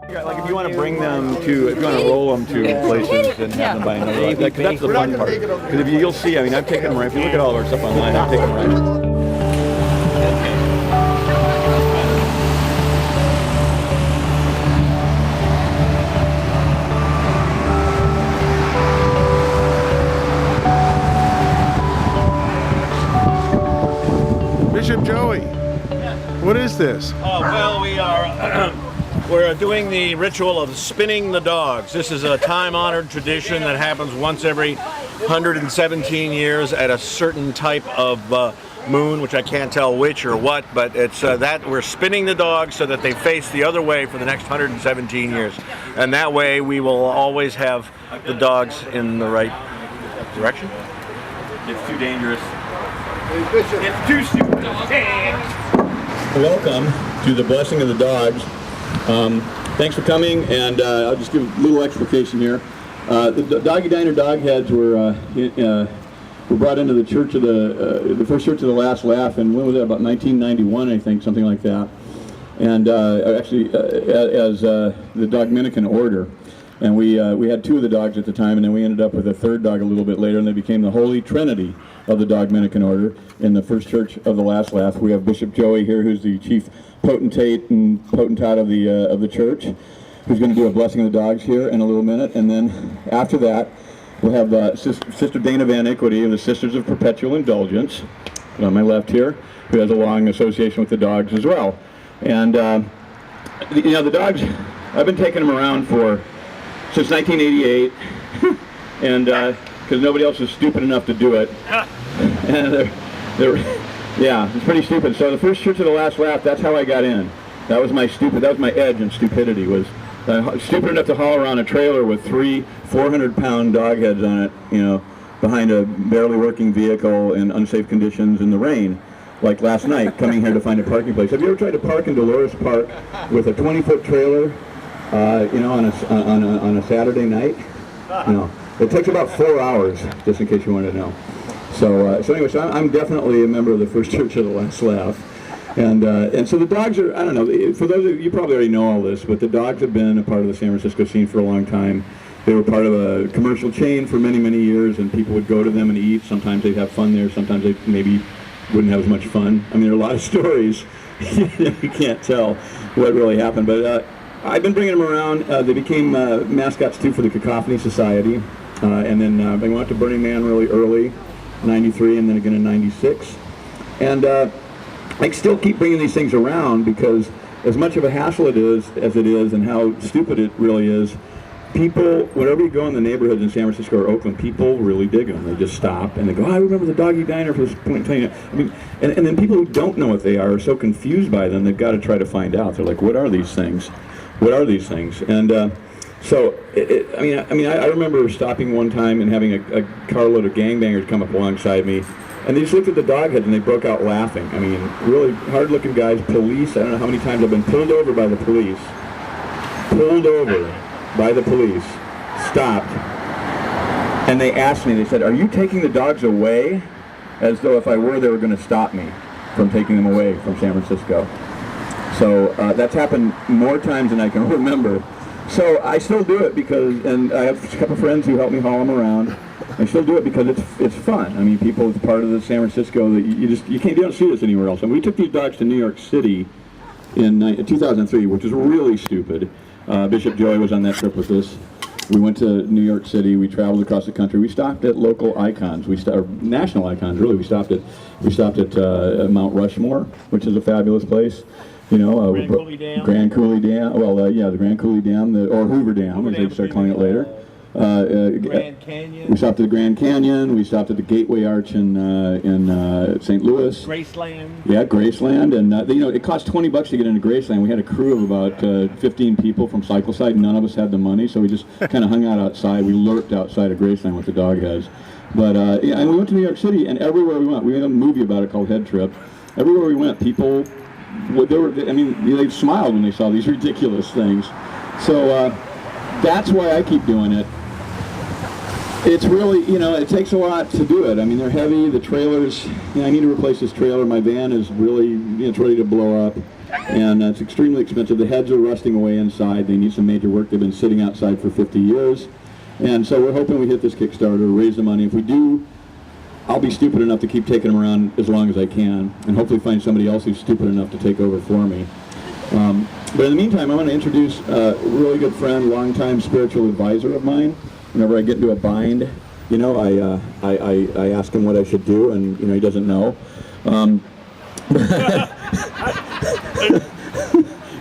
Like if you want to bring them to, if you want to roll them to places and have them buy another dog, that's the fun part. Because if you'll see, I mean, I've taken them right. If you look at all our stuff online, I've taken them right. Bishop Joey, what is this? Well, we're doing the ritual of spinning the dogs. This is a time-honored tradition that happens once every 117 years at a certain type of moon, which I can't tell which or what, but it's that we're spinning the dogs so that they face the other way for the next 117 years. And that way we will always have the dogs in the right direction. It's too dangerous. It's too stupid. Welcome to the Blessing of the Dogs. Thanks for coming, and I'll just give a little explication here. The Doggie Diner Heads were brought into the church of the first church of the Last Laugh, and when was that? About 1991, I think, something like that. And actually, as the Dominican order. And we had two of the dogs at the time, and then we ended up with a third dog a little bit later, and they became the Holy Trinity of the Dominican order in the first church of the Last Laugh. We have Bishop Joey here, who's the chief potentate and potentate of the church, who's going to do a blessing of the dogs here in a little minute. And then after that, we'll have Sister Dana Van Equity of the Sisters of Perpetual Indulgence, on my left here, who has a long association with the dogs as well. And the dogs, I've been taking them around since 1988, and because nobody else is stupid enough to do it, and yeah, it's pretty stupid. So the first church of the Last Laugh, that's how I got in. That was my edge in stupidity, was stupid enough to haul around a trailer with 3 400-pound dog heads on it, behind a barely working vehicle in unsafe conditions in the rain, like last night, coming here to find a parking place. Have you ever tried to park in Dolores Park with a 20-foot trailer? On a Saturday night? No. It takes about 4 hours, just in case you wanted to know. So anyway, I'm definitely a member of the First Church of the Last Laugh. And so the dogs are, I don't know, for those of you probably already know all this, but the dogs have been a part of the San Francisco scene for a long time. They were part of a commercial chain for many, many years, and people would go to them and eat. Sometimes they'd have fun there, sometimes they maybe wouldn't have as much fun. I mean, there are a lot of stories. You can't tell what really happened, but I've been bringing them around. They became mascots too for the Cacophony Society, and then they went to Burning Man really early, 93, and then again in 96. And I still keep bringing these things around because as much of a hassle it is as it is, and how stupid it really is, people, wherever you go in the neighborhoods in San Francisco or Oakland, people really dig them. They just stop and they go, I remember the Doggie Diner for this point in time. I mean, and then people who don't know what they are so confused by them, they've got to try to find out. They're like, what are these things? What are these things? And I remember stopping one time and having a carload of gangbangers come up alongside me, and they just looked at the dog heads and they broke out laughing. I mean, really hard-looking guys, police. I don't know how many times I've been pulled over by the police. Stopped. And they asked me, they said, are you taking the dogs away? As though if I were, they were going to stop me from taking them away from San Francisco. So that's happened more times than I can remember. So I still do it because, and I have a couple of friends who help me haul them around. I still do it because it's fun. I mean, people, it's part of the San Francisco that you don't see this anywhere else. And we took these dogs to New York City in 2003, which was really stupid. Bishop Joey was on that trip with us. We went to New York City. We traveled across the country. We stopped at local icons. Or national icons, really. We stopped at Mount Rushmore, which is a fabulous place. Grand Coulee Dam. Grand Coulee Dam. Well, the Grand Coulee Dam, or Hoover Dam, as they start calling it later. Grand Canyon. We stopped at the Grand Canyon. We stopped at the Gateway Arch in St. Louis. Graceland. Yeah, Graceland, and it cost $20 to get into Graceland. We had a crew of about 15 people from Cycleside. None of us had the money, so we just kind of hung out outside. We lurked outside of Graceland with the dog heads. But and we went to New York City, and everywhere we went, we had a movie about it called Head Trip. Everywhere we went, people. They smiled when they saw these ridiculous things. So that's why I keep doing it. It's really, it takes a lot to do it. I mean, they're heavy, the trailers, I need to replace this trailer. My van is really, it's ready to blow up. and it's extremely expensive. The heads are rusting away inside. They need some major work. They've been sitting outside for 50 years. And so we're hoping we hit this Kickstarter, raise the money. If we do, I'll be stupid enough to keep taking them around as long as I can, and hopefully find somebody else who's stupid enough to take over for me. But in the meantime, I want to introduce a really good friend, longtime spiritual advisor of mine. Whenever I get into a bind, you know, I ask him what I should do, and you know, he doesn't know.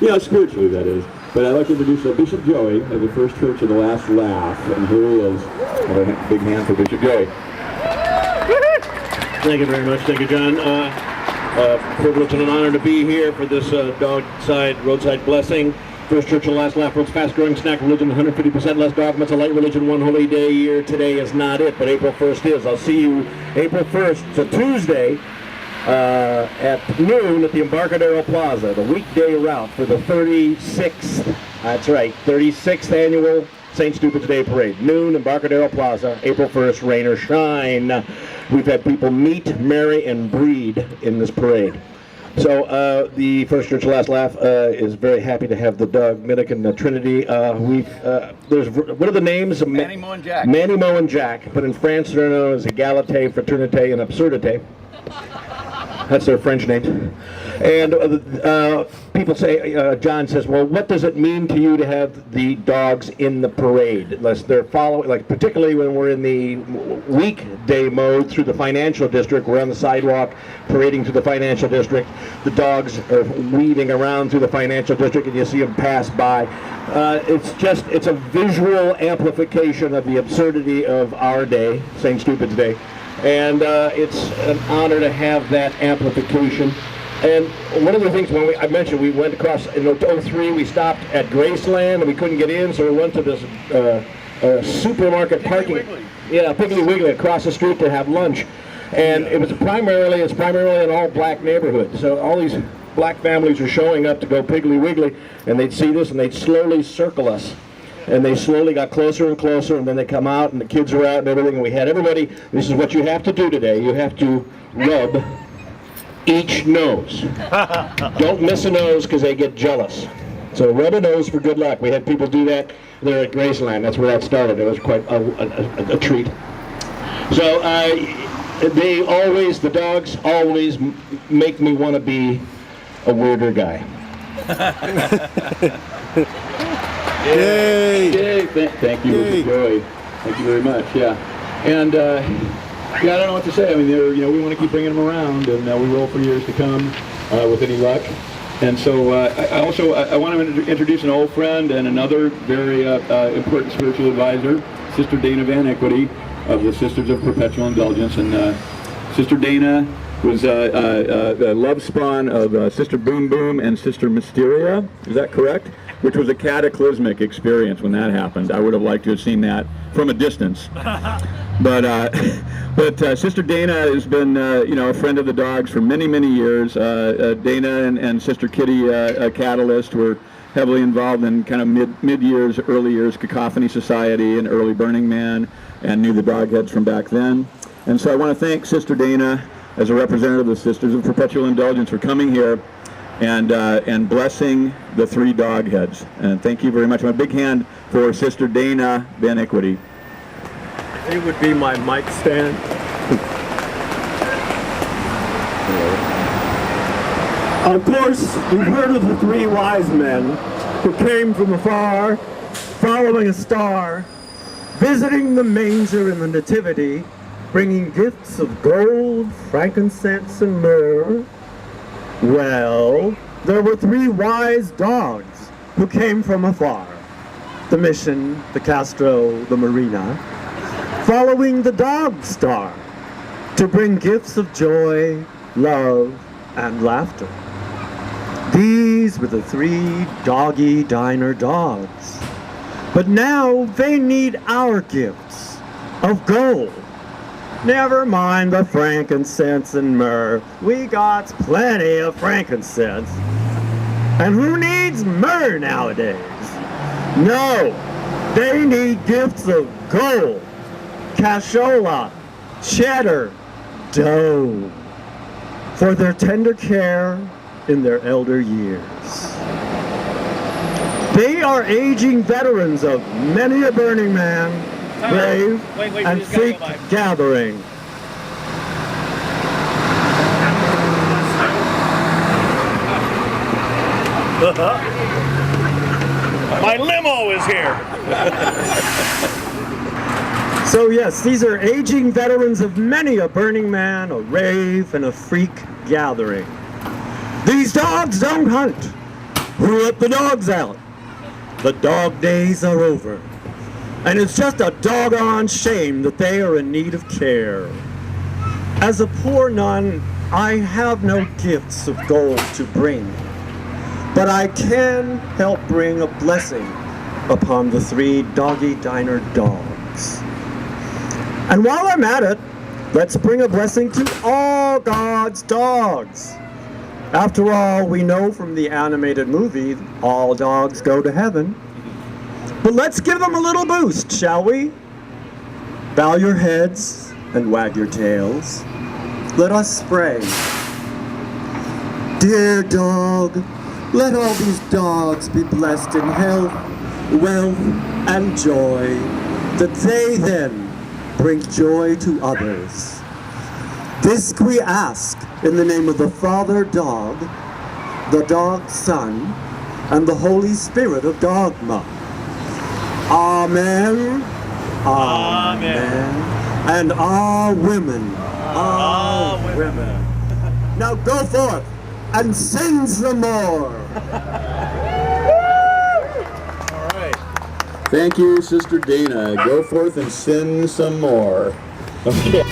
Yeah, spiritually that is. But I'd like to introduce Bishop Joey of the First Church of the Last Laugh, and here he is. Have a big hand for Bishop Joey. Thank you very much. Thank you, John. Privilege and an honor to be here for this roadside blessing. First Church of the Last Laugh, world's fast-growing snack religion, 150% less dogma. It's a light religion, one holy day a year. Today is not it, but April 1st is. I'll see you April 1st. It's a Tuesday. At noon at the Embarcadero Plaza, the weekday route for the 36th, that's right, 36th annual St. Stupid's Day Parade. Noon, Embarcadero Plaza, April 1st, rain or shine. We've had people meet, marry, and breed in this parade. So the First Church of Last Laugh is very happy to have the Dominican Trinity. There's, what are the names? Manny, Mo, and Jack. Manny, Mo, and Jack, but in France they're known as Égalité, Fraternité, and Absurdité. That's their French name. And people say, John says, well, what does it mean to you to have the dogs in the parade? Unless they're following, like particularly when we're in the weekday mode through the financial district, we're on the sidewalk parading through the financial district. The dogs are weaving around through the financial district and you see them pass by. It's a visual amplification of the absurdity of our day, St. Stupid's Day. And it's an honor to have that amplification. And one of the things, when I mentioned, we went across in 03, we stopped at Graceland and we couldn't get in, so we went to this supermarket parking. Yeah, Piggly Wiggly across the street to have lunch. And it's primarily an all-black neighborhood. So all these black families are showing up to go Piggly Wiggly, and they'd see this and they'd slowly circle us. And they slowly got closer and closer, and then they come out, and the kids are out and everything, and we had everybody, this is what you have to do today, you have to rub each nose. Don't miss a nose because they get jealous. So rub a nose for good luck. We had people do that there at Graceland. That's where that started. It was quite a treat. So the dogs always make me want to be a weirder guy. Yay! Yay! Thank you, Mr. Joey. Thank you very much. Yeah, and I don't know what to say. I mean, we want to keep bringing them around, and we will for years to come, with any luck. And so I want to introduce an old friend and another very important spiritual advisor, Sister Dana Van Equity of the Sisters of Perpetual Indulgence, and Sister Dana was the love spawn of Sister Boom Boom and Sister Mysteria. Is that correct? Which was a cataclysmic experience when that happened. I would have liked to have seen that from a distance. But Sister Dana has been, a friend of the dogs for many, many years. Dana and Sister Kitty Catalyst were heavily involved in kind of mid-years, early years Cacophony Society and early Burning Man, and knew the Dogheads from back then. And so I want to thank Sister Dana as a representative of the Sisters of Perpetual Indulgence for coming here and blessing the three Dogheads. And thank you very much. A big hand for Sister Dana Van Equity. It would be my mic stand. Of course, we've heard of the three wise men who came from afar, following a star, visiting the manger in the nativity, bringing gifts of gold, frankincense, and myrrh. Well, there were three wise dogs who came from afar. The Mission, the Castro, the Marina, following the dog star to bring gifts of joy, love, and laughter. These were the three Doggie Diner dogs. But now they need our gifts of gold. Never mind the frankincense and myrrh. We got plenty of frankincense. And who needs myrrh nowadays? No, they need gifts of gold, cashola, cheddar, dough, for their tender care in their elder years. They are aging veterans of many a Burning Man, grave, and freak gathering. My limo is here. So yes, these are aging veterans of many a Burning Man, a rave, and a freak gathering. These dogs don't hunt. Who let the dogs out? The dog days are over. And it's just a doggone shame that they are in need of care. As a poor nun, I have no gifts of gold to bring, but I can help bring a blessing upon the 3 Doggie Diner dogs. And while I'm at it, let's bring a blessing to all God's dogs. After all, we know from the animated movie, all dogs go to heaven. But let's give them a little boost, shall we? Bow your heads and wag your tails. Let us pray. Dear dog, let all these dogs be blessed in health, wealth, and joy, that they then bring joy to others. This we ask in the name of the Father Dog, the Dog Son, and the Holy Spirit of Dogma. Amen. Amen. And all women. All women. Now go forth and sin some more. All right. Thank you, Sister Dana. Go forth and sin some more. Okay.